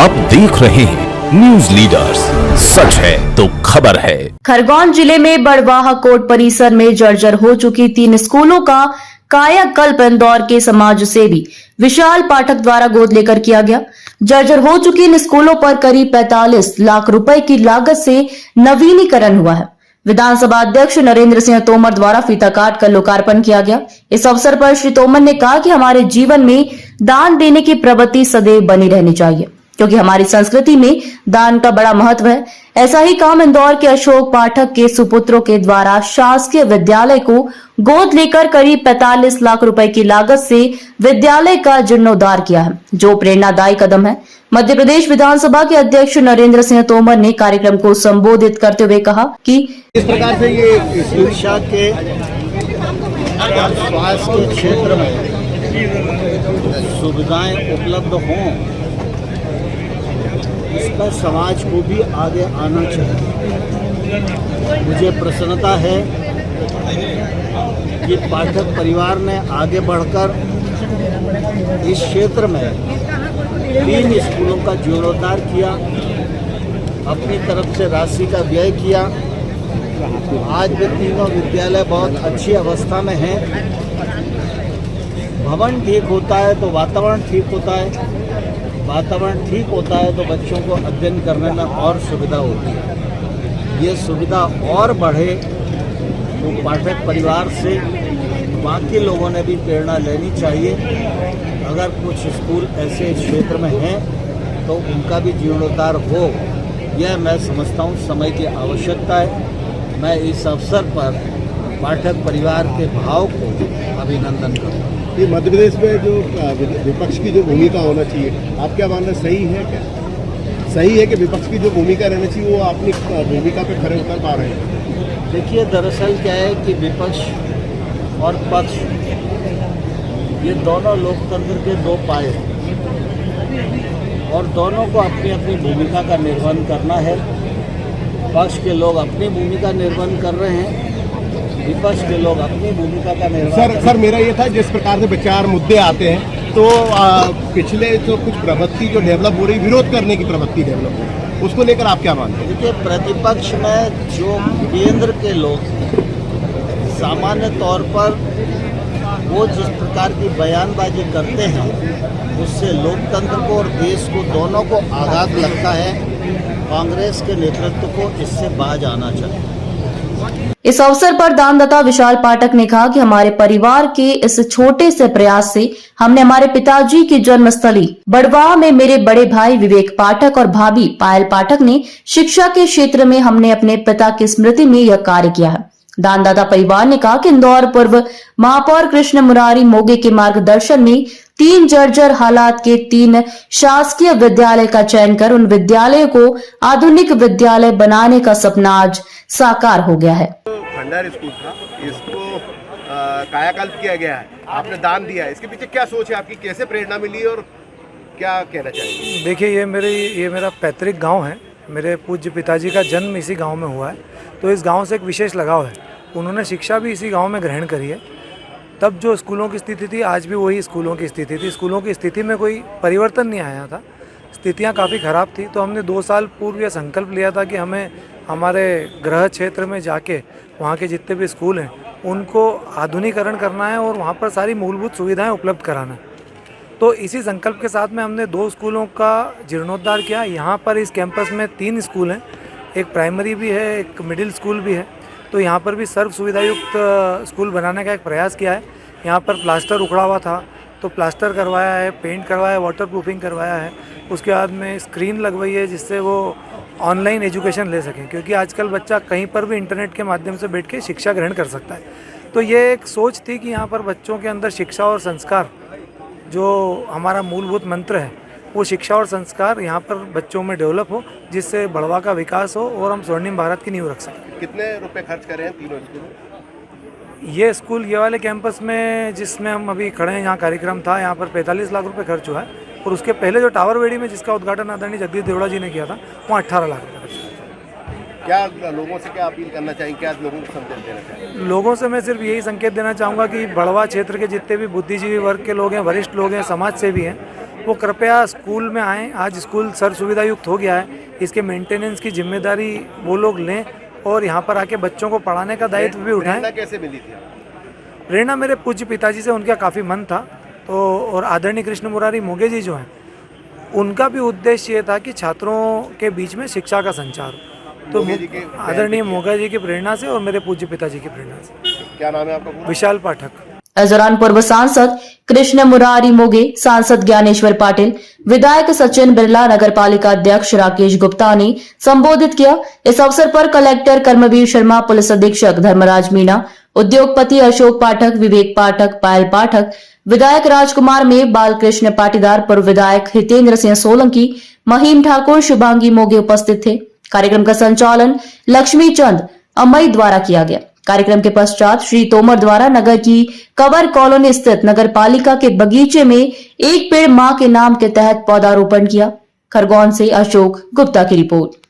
आप देख रहे हैं न्यूज लीडर्स, सच है तो खबर है। खरगोन जिले में बड़वाह कोर्ट परिसर में जर्जर हो चुकी 3 स्कूलों का कायाकल्प इंदौर के समाज सेवी विशाल पाठक द्वारा गोद लेकर किया गया। जर्जर हो चुकी इन स्कूलों पर करीब 45 लाख रुपए की लागत से नवीनीकरण हुआ है। विधानसभा अध्यक्ष नरेंद्र सिंह तोमर द्वारा फीता काट कर लोकार्पण किया गया। इस अवसर पर श्री तोमर ने कहा कि हमारे जीवन में दान देने की प्रवृत्ति सदैव बनी रहनी चाहिए, क्योंकि हमारी संस्कृति में दान का बड़ा महत्व है। ऐसा ही काम इंदौर के अशोक पाठक के सुपुत्रों के द्वारा शासकीय विद्यालय को गोद लेकर करीब 45 लाख रुपए की लागत से विद्यालय का जीर्णोद्धार किया है, जो प्रेरणादायी कदम है। मध्य प्रदेश विधानसभा के अध्यक्ष नरेंद्र सिंह तोमर ने कार्यक्रम को संबोधित करते हुए कहा कि इस प्रकार से ये शिक्षा के स्वास्थ्य के क्षेत्र में सुविधाएं उपलब्ध हों, इसका समाज को भी आगे आना चाहिए। मुझे प्रसन्नता है कि पाठक परिवार ने आगे बढ़कर इस क्षेत्र में 3 स्कूलों का जीर्णोद्धार किया, अपनी तरफ से राशि का व्यय किया। आज भी तीनों विद्यालय बहुत अच्छी अवस्था में हैं। भवन ठीक होता है तो वातावरण ठीक होता है, वातावरण ठीक होता है तो बच्चों को अध्ययन करने में और सुविधा होती है। ये सुविधा और बढ़े तो पाठक परिवार से बाकी लोगों ने भी प्रेरणा लेनी चाहिए। अगर कुछ स्कूल ऐसे क्षेत्र में हैं तो उनका भी जीर्णोद्धार हो, यह मैं समझता हूँ समय की आवश्यकता है। मैं इस अवसर पर पाठक परिवार के भाव को अभिनंदन करूँ। ये मध्य प्रदेश में जो विपक्ष की जो भूमिका होना चाहिए, आप क्या मानना सही है? क्या सही है कि विपक्ष की जो भूमिका रहनी चाहिए वो अपनी भूमिका पे खड़े उतर पा रहे हैं? देखिए, दरअसल क्या है कि विपक्ष और पक्ष ये दोनों लोकतंत्र के 2 पाए हैं और दोनों को अपनी अपनी भूमिका का निर्वहन करना है। पक्ष के लोग अपनी भूमिका निर्वहन कर रहे हैं, विपक्ष के लोग अपनी भूमिका का निर्वहन। सर मेरा ये था, जिस प्रकार से विचार मुद्दे आते हैं तो पिछले जो कुछ प्रवृत्ति जो डेवलप हो रही, विरोध करने की प्रवृत्ति डेवलप हो रही, उसको लेकर आप क्या मानते हैं? देखिए, प्रतिपक्ष में जो केंद्र के लोग सामान्य तौर पर वो जिस प्रकार की बयानबाजी करते हैं, उससे लोकतंत्र को और देश को दोनों को आघात लगता है। कांग्रेस के नेतृत्व को इससे बाज आना चाहिए। इस अवसर पर दानदाता विशाल पाठक ने कहा कि हमारे परिवार के इस छोटे से प्रयास से हमने हमारे पिताजी की जन्मस्थली बड़वाह में मेरे बड़े भाई विवेक पाठक और भाभी पायल पाठक ने शिक्षा के क्षेत्र में हमने अपने पिता की स्मृति में यह कार्य किया है। दानदाता परिवार ने कहा कि इंदौर पूर्व महापौर कृष्ण मुरारी मोगे के मार्गदर्शन में 3 जर्जर हालात के 3 शासकीय विद्यालय का चयन कर उन विद्यालयों को आधुनिक विद्यालय बनाने का सपना आज साकार हो गया है। भंडार स्कूल था, इसको कायाकल्प किया गया है, आपने दान दिया है, इसके पीछे क्या सोच है आपकी? कैसे प्रेरणा मिली और क्या कहना चाहिए? देखिए, ये मेरा पैतृक गांव है। मेरे पूज्य पिताजी का जन्म इसी गांव में हुआ है, तो इस गांव से एक विशेष लगाव है। उन्होंने शिक्षा भी इसी गांव में ग्रहण करी है। तब जो स्कूलों की स्थिति थी, आज भी वही स्कूलों की स्थिति थी। स्कूलों की स्थिति में कोई परिवर्तन नहीं आया था, स्थितियां काफ़ी ख़राब थी। तो हमने 2 साल पूर्व यह संकल्प लिया था कि हमें हमारे गृह क्षेत्र में जाके वहाँ के जितने भी स्कूल हैं उनको आधुनिकीकरण करना है और वहाँ पर सारी मूलभूत सुविधाएँ उपलब्ध कराना है। तो इसी संकल्प के साथ में हमने 2 स्कूलों का जीर्णोद्धार किया। यहाँ पर इस कैंपस में 3 स्कूल हैं, एक प्राइमरी भी है, एक मिडिल स्कूल भी है। तो यहाँ पर भी सर्व सुविधायुक्त स्कूल बनाने का एक प्रयास किया है। यहाँ पर प्लास्टर उखड़ा हुआ था तो प्लास्टर करवाया है, पेंट करवाया है, वाटर प्रूफिंग करवाया है। उसके बाद में स्क्रीन लगवाई है जिससे वो ऑनलाइन एजुकेशन ले सकें, क्योंकि आजकल बच्चा कहीं पर भी इंटरनेट के माध्यम से बैठ के शिक्षा ग्रहण कर सकता है। तो ये एक सोच थी कि यहाँ पर बच्चों के अंदर शिक्षा और संस्कार, जो हमारा मूलभूत मंत्र है, वो शिक्षा और संस्कार यहाँ पर बच्चों में डेवलप हो, जिससे बड़वा का विकास हो और हम स्वर्णिम भारत की नींव रख सकें। कितने रुपए खर्च करे हैं तीनों स्कूलों? ये स्कूल, ये वाले कैंपस में जिसमें हम अभी खड़े हैं, यहाँ कार्यक्रम था, यहाँ पर 45 लाख रुपए खर्च हुआ है। और उसके पहले जो टावर वेड़ी में जिसका उद्घाटन आदरणीय जगदीश देवड़ा जी ने किया था, वहाँ 18 लाख रुपये खर्च हुआ। क्या लोगों से क्या अपील करना चाहिए, क्या लोगों को संदेश देना चाहिए? लोगों से मैं सिर्फ यही संकेत देना चाहूँगा कि बड़वा क्षेत्र के जितने भी बुद्धिजीवी वर्ग के लोग हैं, वरिष्ठ लोग हैं, समाज सेवी हैं, वो कृपया स्कूल में आएँ। आज स्कूल सर्व सुविधा युक्त हो गया है, इसके मेंटेनेंस की जिम्मेदारी वो लोग लें और यहाँ पर आके बच्चों को पढ़ाने का दायित्व भी उठाएं। प्रेरणा कैसे मिली थी? प्रेरणा मेरे पूज्य पिताजी से उनका काफ़ी मन था, तो और आदरणीय कृष्ण मुरारी मोगे जी जो हैं, उनका भी उद्देश्य ये था कि छात्रों के बीच में शिक्षा का संचार हो। तो मोगे जी के आदरणीय मोगा जी की प्रेरणा से और मेरे पूज्य पिताजी की प्रेरणा से। क्या नाम है आपका पूरा? विशाल पाठक। इस दौरान पूर्व सांसद कृष्ण मुरारी मोगे, सांसद ज्ञानेश्वर पाटिल, विधायक सचिन बिरला, नगर पालिका अध्यक्ष राकेश गुप्ता ने संबोधित किया। इस अवसर पर कलेक्टर कर्मवीर शर्मा, पुलिस अधीक्षक धर्मराज मीणा, उद्योगपति अशोक पाठक, विवेक पाठक, पायल पाठक, विधायक राजकुमार में, बालकृष्ण पाटीदार, पूर्व विधायक हितेंद्र सिंह सोलंकी, महीम ठाकुर, शुभांगी मोगे उपस्थित थे। कार्यक्रम का संचालन लक्ष्मी चंद अमई द्वारा किया गया। कार्यक्रम के पश्चात श्री तोमर द्वारा नगर की कवर कॉलोनी स्थित नगर पालिका के बगीचे में एक पेड़ मां के नाम के तहत पौधारोपण किया। खरगोन से अशोक गुप्ता की रिपोर्ट।